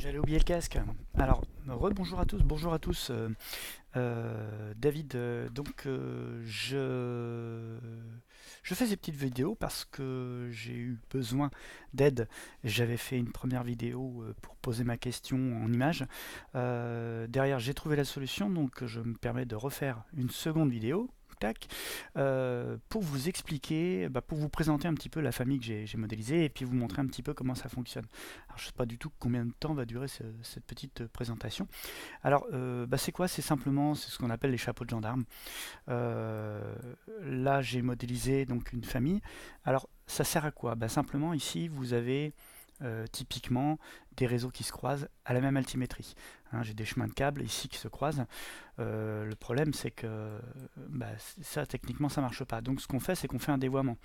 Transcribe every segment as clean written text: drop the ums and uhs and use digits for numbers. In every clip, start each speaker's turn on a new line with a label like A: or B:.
A: J'allais oublier le casque. Alors, rebonjour à tous, bonjour à tous. David, je fais ces petites vidéos parce que j'ai eu besoin d'aide. J'avais fait une première vidéo pour poser ma question en image. Derrière, j'ai trouvé la solution, donc je me permets de refaire une seconde vidéo. Tac, pour vous expliquer, pour vous présenter un petit peu la famille que j'ai modélisée et puis vous montrer un petit peu comment ça fonctionne. Alors, je ne sais pas du tout combien de temps va durer cette petite présentation. Alors, c'est quoi? C'est simplement c'est ce qu'on appelle les chapeaux de gendarme. Euh, Là, j'ai modélisé donc une famille. Alors, ça sert à quoi? Simplement, ici, vous avez typiquement des réseaux qui se croisent à la même altimétrie. Hein, j'ai des chemins de câbles ici qui se croisent. Le problème, c'est que ça, techniquement, ça marche pas. Donc, ce qu'on fait, c'est qu'on fait un dévoiement.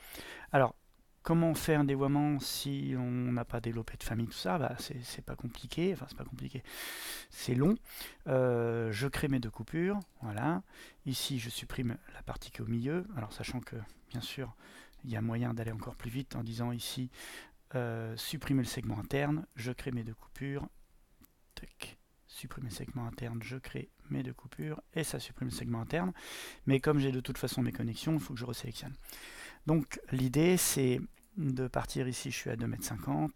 A: Alors, comment on fait un dévoiement si on n'a pas développé de famille, tout ça? C'est pas compliqué. Enfin, c'est pas compliqué. C'est long. Je crée mes deux coupures. Voilà. Ici, je supprime la partie qui est au milieu. Alors, sachant que, bien sûr, il y a moyen d'aller encore plus vite en disant ici supprimer le segment interne. Je crée mes deux coupures. Tac. Supprimer le segment interne, je crée mes deux coupures et ça supprime le segment interne. Mais comme j'ai de toute façon mes connexions, il faut que je resélectionne. Donc l'idée c'est de partir ici, je suis à 2,50 m,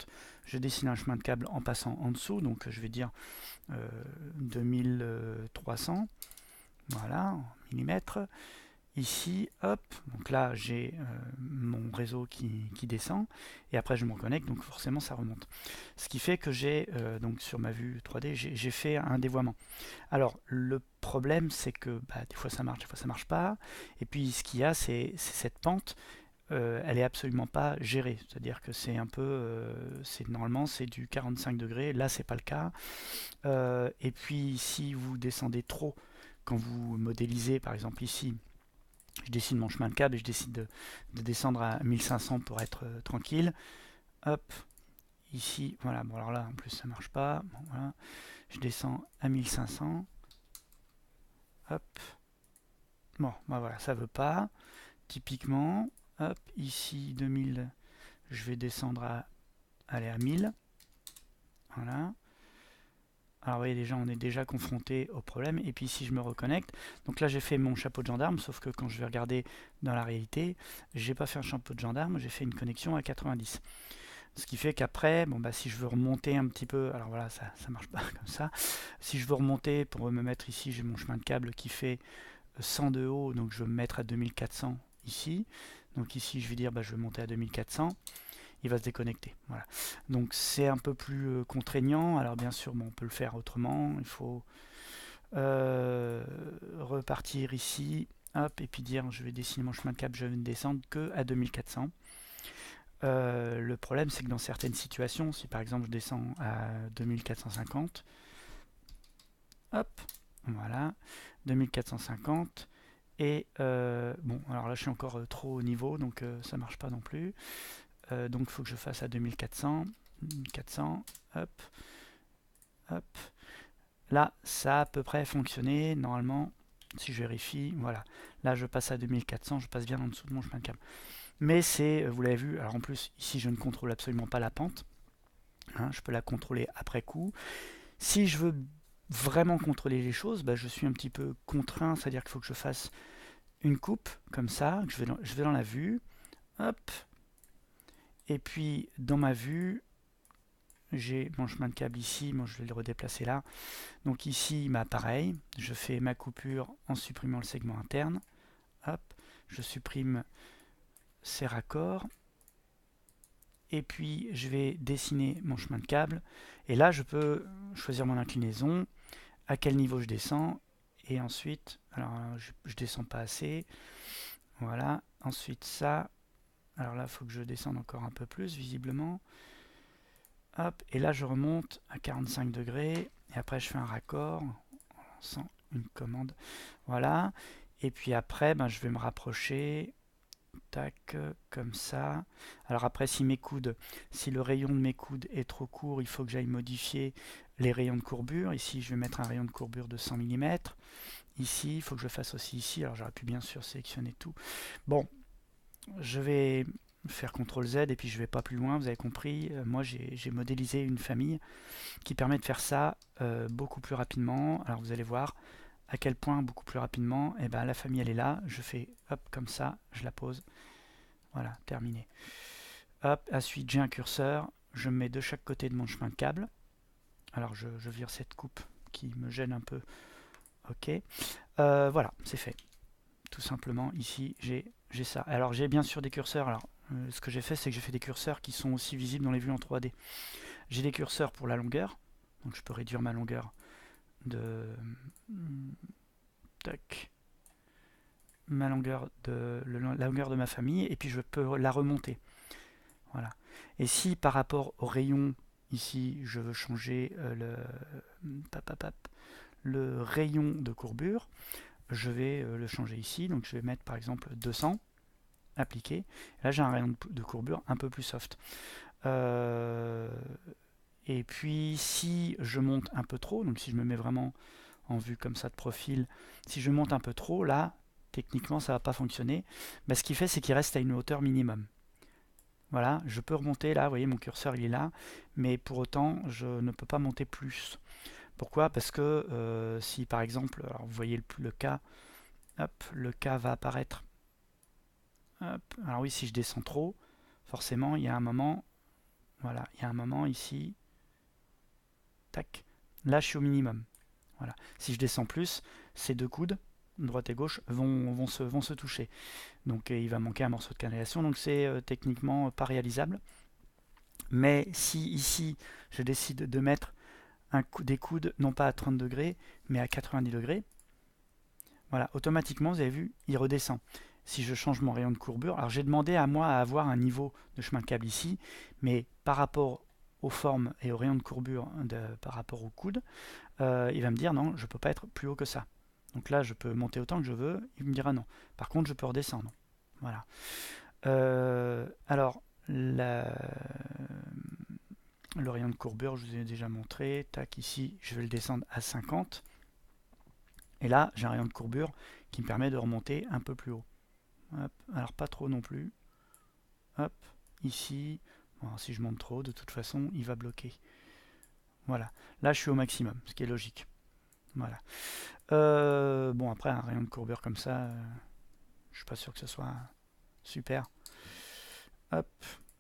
A: je dessine un chemin de câble en passant en dessous, donc je vais dire 2300, voilà, en millimètres. Ici, hop, donc là j'ai mon réseau qui descend, et après je me reconnecte, donc forcément ça remonte. Ce qui fait que j'ai, donc sur ma vue 3D, j'ai fait un dévoiement. Alors le problème c'est que des fois ça marche, des fois ça marche pas, et puis ce qu'il y a c'est cette pente, elle est absolument pas gérée. C'est-à-dire que c'est un peu, normalement c'est du 45 degrés. Là c'est pas le cas. Et puis si vous descendez trop, quand vous modélisez, par exemple ici, je dessine mon chemin de câble et je décide de descendre à 1500 pour être tranquille. Hop, ici, voilà. Bon alors là en plus ça marche pas. Bon, voilà. Je descends à 1500. Hop. Bon, voilà, ça veut pas. Typiquement, hop, ici 2000. Je vais descendre à aller à 1000. Voilà. Alors vous voyez déjà, on est déjà confronté au problème. Et puis si je me reconnecte, donc là j'ai fait mon chapeau de gendarme, sauf que quand je vais regarder dans la réalité, j'ai pas fait un chapeau de gendarme, j'ai fait une connexion à 90. Ce qui fait qu'après, si je veux remonter un petit peu, alors voilà, ça marche pas comme ça. Si je veux remonter pour me mettre ici, j'ai mon chemin de câble qui fait 100 de haut, donc je vais me mettre à 2400 ici. Donc ici je vais dire je vais monter à 2400. Il va se déconnecter. Voilà. Donc c'est un peu plus contraignant. Alors bien sûr, on peut le faire autrement. Il faut repartir ici, hop, et puis dire je vais dessiner mon chemin de cap, je vais ne descendre que à 2400. Le problème, c'est que dans certaines situations, si par exemple je descends à 2450, hop, voilà, 2450, et bon, alors là je suis encore trop haut niveau, donc ça marche pas non plus. Donc il faut que je fasse à 2400, 400, hop, hop. Là, ça a à peu près fonctionné. Normalement, si je vérifie, voilà. Là, je passe à 2400, je passe bien en dessous de mon chemin de câble. Mais c'est, vous l'avez vu, alors en plus, ici, je ne contrôle absolument pas la pente. Hein, je peux la contrôler après coup. Si je veux vraiment contrôler les choses, je suis un petit peu contraint, c'est-à-dire qu'il faut que je fasse une coupe, comme ça, que je vais dans la vue, hop, et puis dans ma vue, j'ai mon chemin de câble ici, je vais le redéplacer là. Donc ici, pareil, je fais ma coupure en supprimant le segment interne. Hop, je supprime ces raccords. Et puis je vais dessiner mon chemin de câble. Et là, je peux choisir mon inclinaison, à quel niveau je descends. Et ensuite, alors je descends pas assez. Voilà, ensuite ça. Alors là, il faut que je descende encore un peu plus, visiblement. Hop, et là, je remonte à 45 degrés. Et après, je fais un raccord en lançant une commande. Voilà. Et puis après, je vais me rapprocher. Tac, comme ça. Alors après, si le rayon de mes coudes est trop court, il faut que j'aille modifier les rayons de courbure. Ici, je vais mettre un rayon de courbure de 100 mm. Ici, il faut que je fasse aussi ici. Alors j'aurais pu bien sûr sélectionner tout. Bon, je vais faire CTRL Z et puis je vais pas plus loin, vous avez compris. Moi j'ai modélisé une famille qui permet de faire ça beaucoup plus rapidement. Alors vous allez voir à quel point beaucoup plus rapidement. Et ben la famille elle est là, je fais hop comme ça, je la pose. Voilà, terminé. Hop, ensuite j'ai un curseur, je me mets de chaque côté de mon chemin de câble. Alors je vire cette coupe qui me gêne un peu. Ok, voilà, c'est fait. Tout simplement, ici j'ai ça. Alors j'ai bien sûr des curseurs. Alors ce que j'ai fait, c'est que j'ai fait des curseurs qui sont aussi visibles dans les vues en 3D. J'ai des curseurs pour la longueur, donc je peux réduire ma longueur de tac, ma longueur de la longueur de ma famille, et puis je peux la remonter. Voilà. Et si par rapport au rayon ici, je veux changer le rayon de courbure, je vais le changer ici. Donc je vais mettre par exemple 200, appliquer. Là j'ai un rayon de courbure un peu plus soft. Et puis si je monte un peu trop, donc si je me mets vraiment en vue comme ça de profil, si je monte un peu trop, là, techniquement ça va pas fonctionner. Mais ce qu'il fait, c'est qu'il reste à une hauteur minimum. Voilà, je peux remonter là, vous voyez mon curseur il est là, mais pour autant je ne peux pas monter plus. Pourquoi? Parce que si par exemple, alors vous voyez le cas, hop, le cas va apparaître. Hop, alors oui, si je descends trop, forcément il y a un moment, voilà, il y a un moment ici, tac, là je suis au minimum. Voilà. Si je descends plus, ces deux coudes, droite et gauche, vont se toucher. Donc il va manquer un morceau de canalisation, donc c'est techniquement pas réalisable. Mais si ici je décide de mettre des coudes non pas à 30 degrés, mais à 90 degrés, voilà, automatiquement, vous avez vu, il redescend. Si je change mon rayon de courbure, alors j'ai demandé à moi à avoir un niveau de chemin de câble ici, mais par rapport aux formes et au rayon de courbure par rapport au coude, il va me dire non, je ne peux pas être plus haut que ça. Donc là, je peux monter autant que je veux, il me dira non. Par contre, je peux redescendre. Voilà. Alors, le rayon de courbure, je vous ai déjà montré. Tac, ici, je vais le descendre à 50. Et là, j'ai un rayon de courbure qui me permet de remonter un peu plus haut. Hop, alors pas trop non plus. Hop, ici. Bon, si je monte trop, de toute façon, il va bloquer. Voilà. Là, je suis au maximum, ce qui est logique. Voilà. Bon, après, un rayon de courbure comme ça, je suis pas sûr que ce soit super. Hop,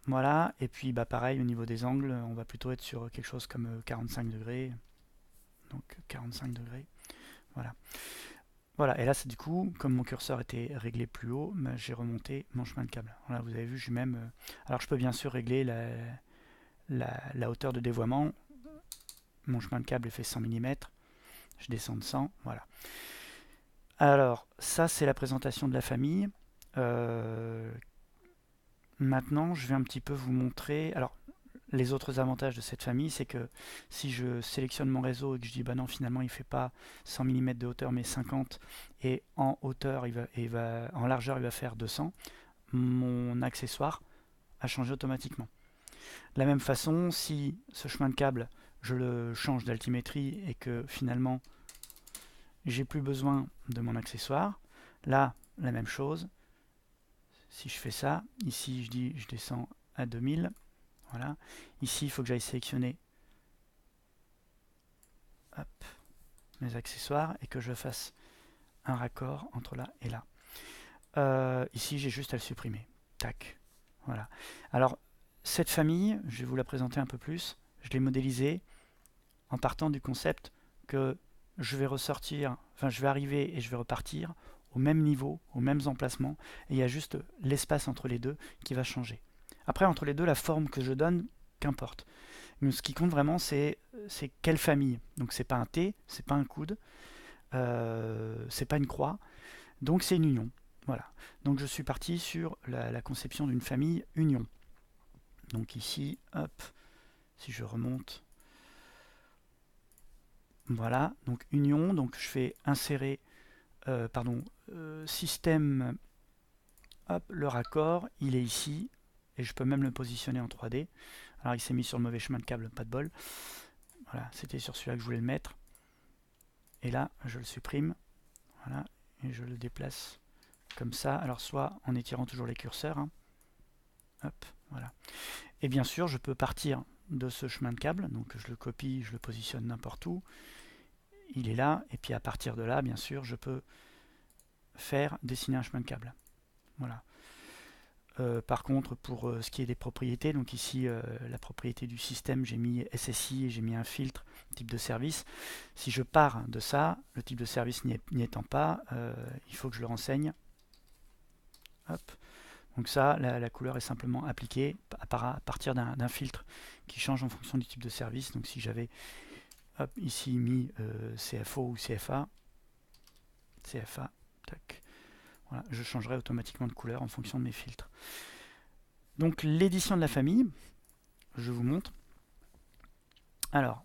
A: voilà. Et puis, bah, pareil, au niveau des angles, on va plutôt être sur quelque chose comme 45 degrés. Donc, 45 degrés. Voilà. Voilà, et là, c'est du coup, comme mon curseur était réglé plus haut, bah, j'ai remonté mon chemin de câble. Voilà, vous avez vu, j'ai même... alors, je peux bien sûr régler la hauteur de dévoiement. Mon chemin de câble est fait 100 mm. Je descends de 100, voilà. Alors, ça, c'est la présentation de la famille. Maintenant, je vais un petit peu vous montrer... Alors, les autres avantages de cette famille, c'est que si je sélectionne mon réseau et que je dis bah non, finalement il ne fait pas 100 mm de hauteur mais 50, et en hauteur en largeur il va faire 200, mon accessoire a changé automatiquement. De la même façon, si ce chemin de câble je le change d'altimétrie et que finalement j'ai plus besoin de mon accessoire, là la même chose. Si je fais ça, ici je dis je descends à 2000. Voilà. Ici, il faut que j'aille sélectionner hop, mes accessoires et que je fasse un raccord entre là et là. Ici, j'ai juste à le supprimer. Tac. Voilà. Alors, cette famille, je vais vous la présenter un peu plus. Je l'ai modélisée en partant du concept que je vais ressortir, enfin, je vais arriver et je vais repartir au même niveau, aux mêmes emplacements, et il y a juste l'espace entre les deux qui va changer. Après, entre les deux, la forme que je donne, qu'importe. Mais ce qui compte vraiment, c'est quelle famille. Donc c'est pas un T, c'est pas un coude, c'est pas une croix, donc c'est une union. Voilà. Donc je suis parti sur la conception d'une famille union. Donc ici, hop, si je remonte, voilà, donc union, donc je fais insérer, système, hop, le raccord, il est ici, et je peux même le positionner en 3D. Alors il s'est mis sur le mauvais chemin de câble, pas de bol. Voilà, c'était sur celui-là que je voulais le mettre. Et là, je le supprime. Voilà, et je le déplace comme ça. Alors soit en étirant toujours les curseurs, hein. Hop, voilà. Et bien sûr, je peux partir de ce chemin de câble, donc je le copie, je le positionne n'importe où, il est là, et puis à partir de là, bien sûr, je peux dessiner un chemin de câble. Voilà. Par contre, pour ce qui est des propriétés, donc ici la propriété du système, j'ai mis SSI et j'ai mis un filtre type de service. Si je pars de ça, le type de service n'y étant pas, il faut que je le renseigne. Hop. Donc ça, la couleur est simplement appliquée à partir d'un filtre qui change en fonction du type de service. Donc si j'avais ici mis CFO ou CFA, tac. Voilà, je changerai automatiquement de couleur en fonction de mes filtres. Donc l'édition de la famille, je vous montre. Alors,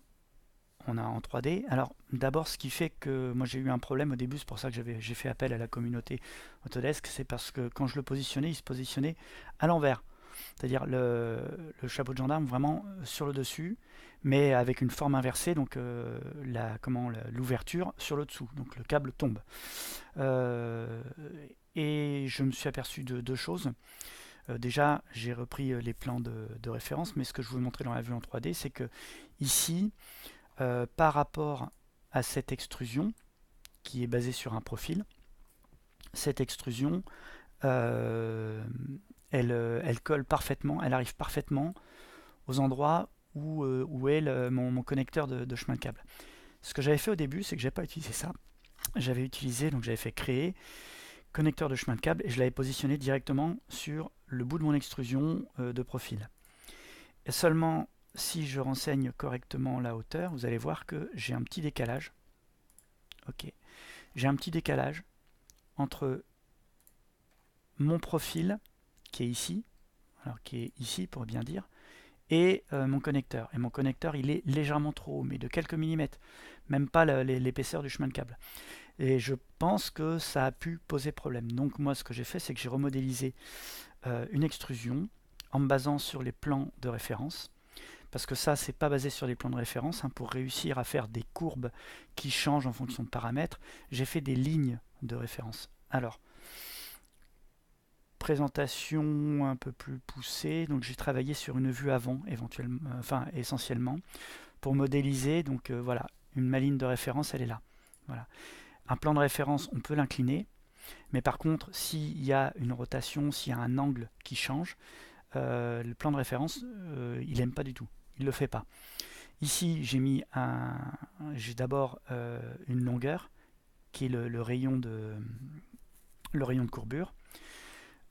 A: on a en 3D. Alors d'abord, ce qui fait que moi j'ai eu un problème au début, c'est pour ça que j'ai fait appel à la communauté Autodesk, c'est parce que quand je le positionnais, il se positionnait à l'envers. C'est-à-dire le chapeau de gendarme vraiment sur le dessus, mais avec une forme inversée, donc l'ouverture sur le dessous, donc le câble tombe. Et je me suis aperçu de deux choses. Déjà, j'ai repris les plans de référence, mais ce que je vous montrer dans la vue en 3D, c'est que ici, par rapport à cette extrusion, qui est basée sur un profil, cette extrusion, elle colle parfaitement, elle arrive parfaitement aux endroits où est mon connecteur de chemin de câble. Ce que j'avais fait au début, c'est que j'avais pas utilisé ça. J'avais fait créer connecteur de chemin de câble et je l'avais positionné directement sur le bout de mon extrusion de profil. Et seulement si je renseigne correctement la hauteur, vous allez voir que j'ai un petit décalage. Ok, j'ai un petit décalage entre mon profil qui est ici, alors qui est ici pour bien dire, et mon connecteur. Et mon connecteur, il est légèrement trop haut, mais de quelques millimètres, même pas l'épaisseur du chemin de câble. Et je pense que ça a pu poser problème. Donc moi, ce que j'ai fait, c'est que j'ai remodélisé une extrusion en me basant sur les plans de référence. Parce que ça, c'est pas basé sur les plans de référence. Pour réussir à faire des courbes qui changent en fonction de paramètres, j'ai fait des lignes de référence. Alors, présentation un peu plus poussée. Donc j'ai travaillé sur une vue avant, éventuellement, essentiellement, pour modéliser. Donc voilà, ma ligne de référence, elle est là. Voilà. Un plan de référence, on peut l'incliner, mais par contre, s'il y a une rotation, s'il y a un angle qui change, le plan de référence, il n'aime pas du tout. Il ne le fait pas. Ici, j'ai d'abord une longueur qui est le rayon de courbure.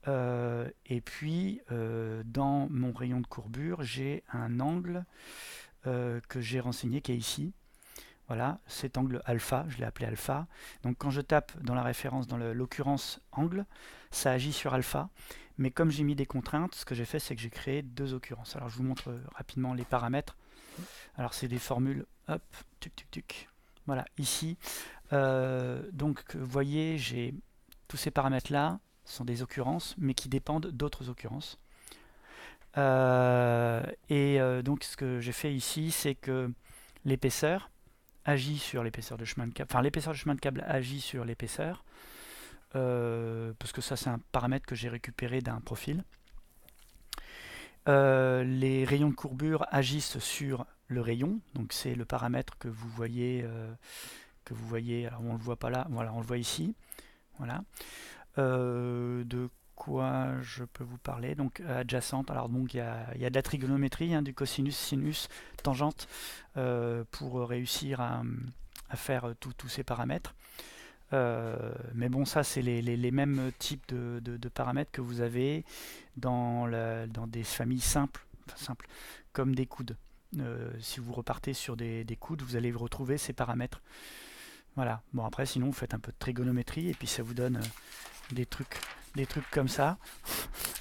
A: Et puis, dans mon rayon de courbure, j'ai un angle que j'ai renseigné qui est ici. Voilà, cet angle alpha, je l'ai appelé alpha. Donc quand je tape dans la référence, dans l'occurrence angle, ça agit sur alpha. Mais comme j'ai mis des contraintes, ce que j'ai fait, c'est que j'ai créé deux occurrences. Alors je vous montre rapidement les paramètres. Alors c'est des formules, hop, tuc tuc tuc. Voilà, ici. Donc vous voyez, j'ai tous ces paramètres-là sont des occurrences, mais qui dépendent d'autres occurrences. Donc ce que j'ai fait ici, c'est que l'épaisseur agit sur l'épaisseur de chemin de câble, enfin l'épaisseur de chemin de câble agit sur l'épaisseur, parce que ça c'est un paramètre que j'ai récupéré d'un profil. Les rayons de courbure agissent sur le rayon, donc c'est le paramètre que vous voyez, alors on le voit pas là, voilà, on le voit ici, voilà. De quoi je peux vous parler? Donc adjacente, alors donc il y a de la trigonométrie, du cosinus, sinus, tangente, pour réussir à faire tous ces paramètres. Mais bon, ça c'est les mêmes types de paramètres que vous avez dans des familles simples, comme des coudes. Si vous repartez sur des coudes, vous allez retrouver ces paramètres. Voilà. Bon, après, sinon, vous faites un peu de trigonométrie et puis ça vous donne des trucs comme ça,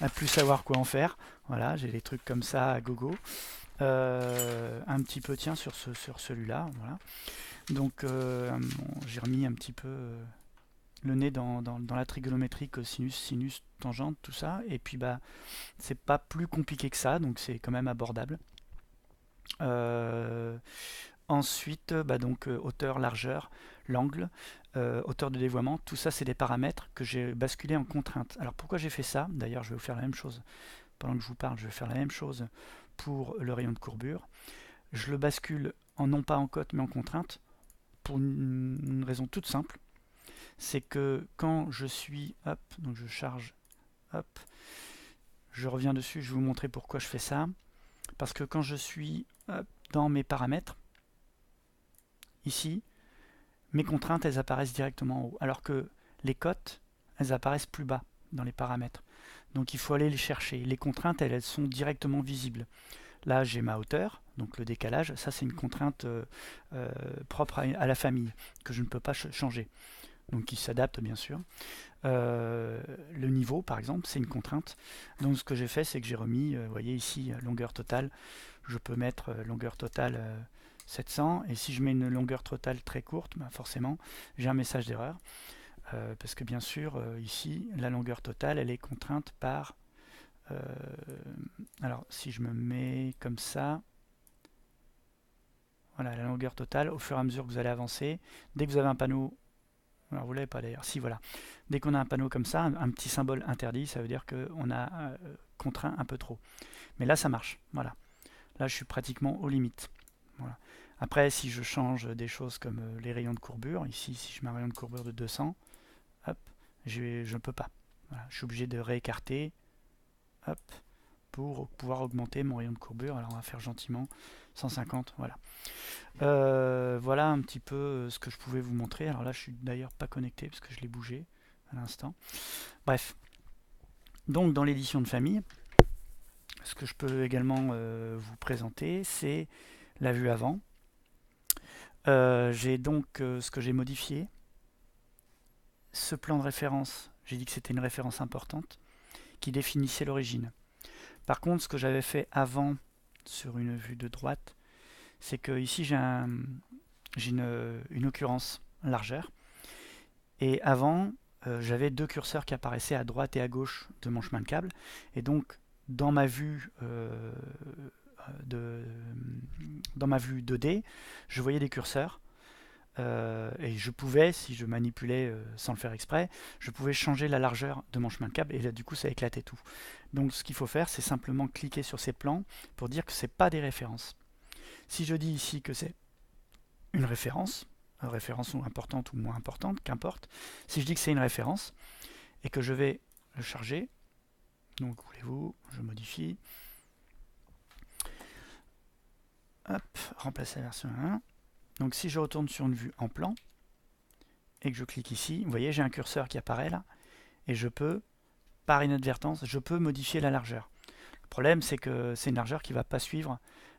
A: à plus savoir quoi en faire. Voilà, j'ai des trucs comme ça à gogo. Un petit peu, tiens, sur celui-là. Voilà. Donc, j'ai remis un petit peu le nez dans la trigonométrie, sinus, tangente, tout ça. Et puis, bah, c'est pas plus compliqué que ça, donc c'est quand même abordable. Ensuite, donc hauteur, largeur, l'angle, hauteur de dévoiement, tout ça c'est des paramètres que j'ai basculés en contrainte. Alors pourquoi j'ai fait ça? D'ailleurs je vais vous faire la même chose pendant que je vous parle, je vais faire la même chose pour le rayon de courbure. Je le bascule non pas en cote mais en contrainte, pour une raison toute simple. C'est que quand je suis, hop, donc je charge, hop, je reviens dessus, je vais vous montrer pourquoi je fais ça. Parce que quand je suis dans mes paramètres, ici, mes contraintes, elles apparaissent directement en haut. Alors que les cotes, elles apparaissent plus bas dans les paramètres. Donc il faut aller les chercher. Les contraintes, elles sont directement visibles. Là, j'ai ma hauteur, donc le décalage. Ça, c'est une contrainte propre à la famille, que je ne peux pas changer. Donc qui s'adapte, bien sûr. Le niveau, par exemple, c'est une contrainte. Donc ce que j'ai fait, c'est que j'ai remis, vous voyez ici, longueur totale. Je peux mettre longueur totale 700. Et si je mets une longueur totale très courte, bah forcément, j'ai un message d'erreur. Parce que bien sûr, ici, la longueur totale, elle est contrainte par... alors, si je me mets comme ça, voilà, la longueur totale, au fur et à mesure que vous allez avancer, dès que vous avez un panneau... Alors, vous ne l'avez pas d'ailleurs, si voilà. Dès qu'on a un panneau comme ça, un petit symbole interdit, ça veut dire qu'on a contraint un peu trop. Mais là, ça marche, voilà. Là, je suis pratiquement aux limites. Voilà. Après, si je change des choses comme les rayons de courbure, ici, si je mets un rayon de courbure de 200, hop, je ne peux pas. Voilà, je suis obligé de réécarter, hop, pour pouvoir augmenter mon rayon de courbure. Alors on va faire gentiment 150, voilà. Voilà un petit peu ce que je pouvais vous montrer. Alors là, je suis d'ailleurs pas connecté parce que je l'ai bougé à l'instant. Bref, donc dans l'édition de famille, ce que je peux également vous présenter, c'est la vue avant. J'ai donc ce que j'ai modifié. Ce plan de référence, j'ai dit que c'était une référence importante qui définissait l'origine. Par contre, ce que j'avais fait avant sur une vue de droite, c'est que ici j'ai une occurrence largeur. Et avant, j'avais deux curseurs qui apparaissaient à droite et à gauche de mon chemin de câble. Et donc, dans ma vue 2D, je voyais des curseurs. Et je pouvais, si je manipulais sans le faire exprès, je pouvais changer la largeur de mon chemin de câble et là du coup ça éclatait tout. Donc ce qu'il faut faire, c'est simplement cliquer sur ces plans pour dire que ce n'est pas des références. Si je dis ici que c'est une référence ou importante ou moins importante, qu'importe, si je dis que c'est une référence et que je vais le charger, donc voulez-vous, je modifie, hop, remplacer la version 1. Donc si je retourne sur une vue en plan et que je clique ici, vous voyez j'ai un curseur qui apparaît là et je peux, par inadvertance, je peux modifier la largeur. Le problème c'est que c'est une largeur qui ne va pas suivre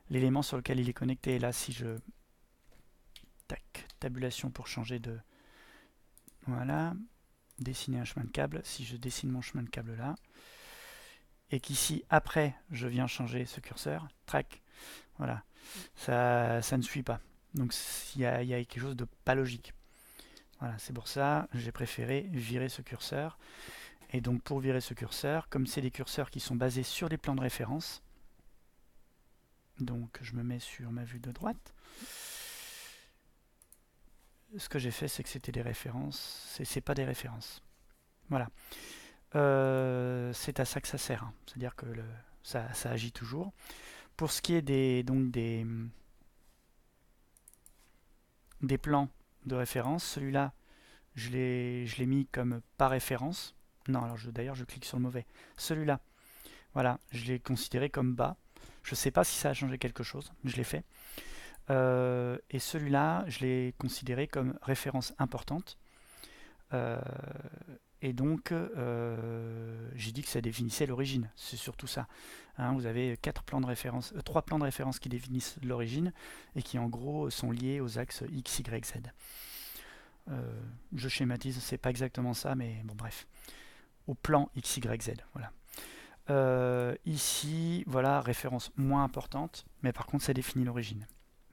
A: l'élément sur lequel il est connecté. Et là si je... Tac, tabulation pour changer de... Voilà, dessiner un chemin de câble. Si je dessine mon chemin de câble là, et qu'ici après je viens changer ce curseur, trac, voilà, ça ne suit pas. Donc il y a quelque chose de pas logique. Voilà, c'est pour ça j'ai préféré virer ce curseur. Et donc pour virer ce curseur, comme c'est des curseurs qui sont basés sur des plans de référence, donc je me mets sur ma vue de droite. Ce que j'ai fait, c'est que c'était des références. C'est pas des références. Voilà. C'est à ça que ça sert. Hein. C'est-à-dire que ça agit toujours. Pour ce qui est des plans de référence, celui-là, je l'ai mis comme pas référence. Non, alors d'ailleurs, je clique sur le mauvais. Celui-là, voilà, je l'ai considéré comme bas. Je ne sais pas si ça a changé quelque chose, mais je l'ai fait. Et celui-là, je l'ai considéré comme référence importante. Et donc, j'ai dit que ça définissait l'origine. C'est surtout ça. Hein, vous avez 3 plans de référence qui définissent l'origine et qui en gros sont liés aux axes X, Y, Z. Je schématise, c'est pas exactement ça, mais bon bref. Au plan X, Y, Z. Voilà. Ici, voilà, référence moins importante, mais par contre ça définit l'origine.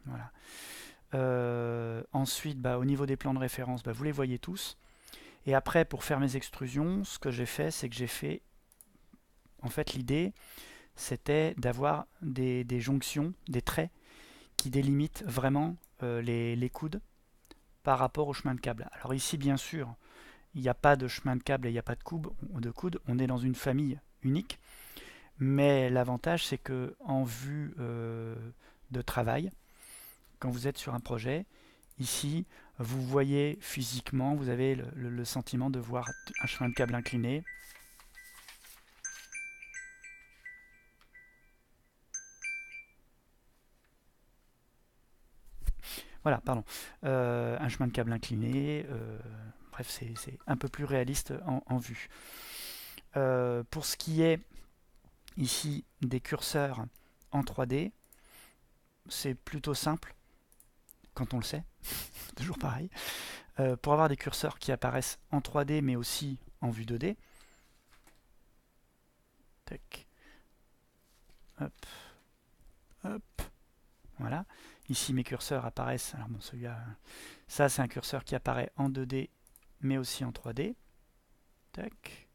A: Voilà. Ensuite, au niveau des plans de référence, vous les voyez tous. Et après, pour faire mes extrusions, ce que j'ai fait, c'est que j'ai fait... En fait, l'idée, c'était d'avoir des jonctions, des traits, qui délimitent vraiment les coudes par rapport au chemin de câble. Alors ici, bien sûr, il n'y a pas de chemin de câble et il n'y a pas de coude. On est dans une famille unique. Mais l'avantage, c'est que en vue de travail, quand vous êtes sur un projet, ici, vous voyez physiquement, vous avez le sentiment de voir un chemin de câble incliné. Voilà, pardon. Un chemin de câble incliné. Bref, c'est un peu plus réaliste en vue. Pour ce qui est ici des curseurs en 3D, c'est plutôt simple quand on le sait. Toujours pareil. Pour avoir des curseurs qui apparaissent en 3D mais aussi en vue 2D. Tac. Hop. Hop. Voilà. Ici mes curseurs apparaissent. Alors bon, celui-là, ça c'est un curseur qui apparaît en 2D mais aussi en 3D. Tac.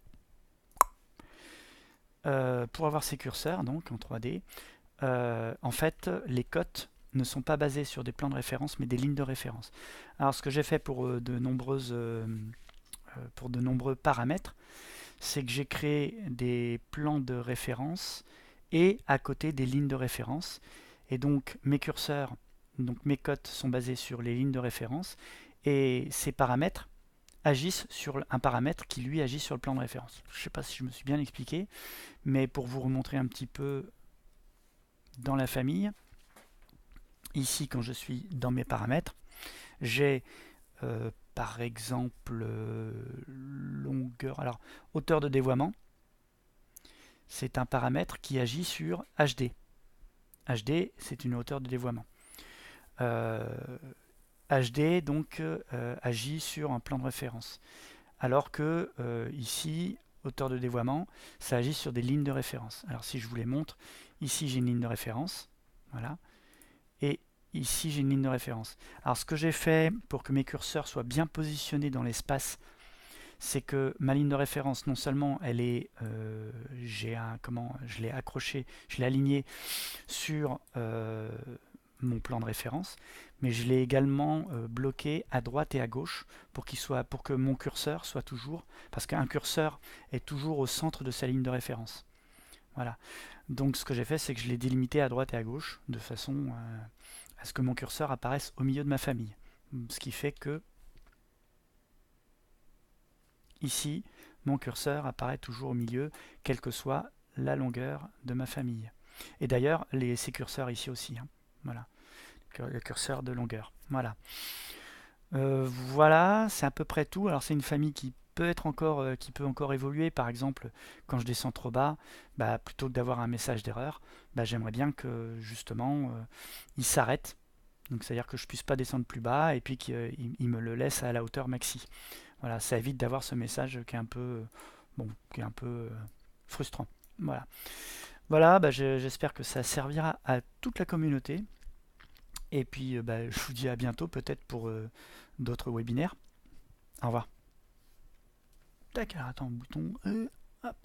A: Pour avoir ces curseurs donc en 3D, en fait les cotes ne sont pas basées sur des plans de référence mais des lignes de référence. Alors ce que j'ai fait pour de nombreux paramètres, c'est que j'ai créé des plans de référence et à côté des lignes de référence. Et donc mes curseurs, donc mes cotes sont basés sur les lignes de référence et ces paramètres agissent sur un paramètre qui lui agit sur le plan de référence. Je ne sais pas si je me suis bien expliqué, mais pour vous remontrer un petit peu dans la famille, ici quand je suis dans mes paramètres, j'ai par exemple longueur, alors hauteur de dévoiement, c'est un paramètre qui agit sur HD. HD, c'est une hauteur de dévoiement. HD donc agit sur un plan de référence. Alors que ici, hauteur de dévoiement, ça agit sur des lignes de référence. Alors si je vous les montre, ici j'ai une ligne de référence, voilà, et ici j'ai une ligne de référence. Alors ce que j'ai fait pour que mes curseurs soient bien positionnés dans l'espace, c'est que ma ligne de référence, non seulement elle est, je l'ai accrochée, je l'ai alignée sur mon plan de référence, mais je l'ai également bloqué à droite et à gauche pour que mon curseur soit toujours, parce qu'un curseur est toujours au centre de sa ligne de référence. Voilà. Donc ce que j'ai fait, c'est que je l'ai délimité à droite et à gauche de façon à ce que mon curseur apparaisse au milieu de ma famille. Ce qui fait que ici, mon curseur apparaît toujours au milieu, quelle que soit la longueur de ma famille. Et d'ailleurs, ces curseurs ici aussi. Hein. Voilà. Le curseur de longueur. Voilà. Voilà, c'est à peu près tout. Alors c'est une famille qui peut encore évoluer. Par exemple, quand je descends trop bas, plutôt que d'avoir un message d'erreur, j'aimerais bien que justement il s'arrête. Donc c'est-à-dire que je puisse pas descendre plus bas et puis qu'il me le laisse à la hauteur maxi. Voilà, ça évite d'avoir ce message qui est un peu frustrant. Voilà. Voilà, j'espère que ça servira à toute la communauté. Et puis, je vous dis à bientôt, peut-être pour d'autres webinaires. Au revoir. Tac, alors attends, bouton. Hop.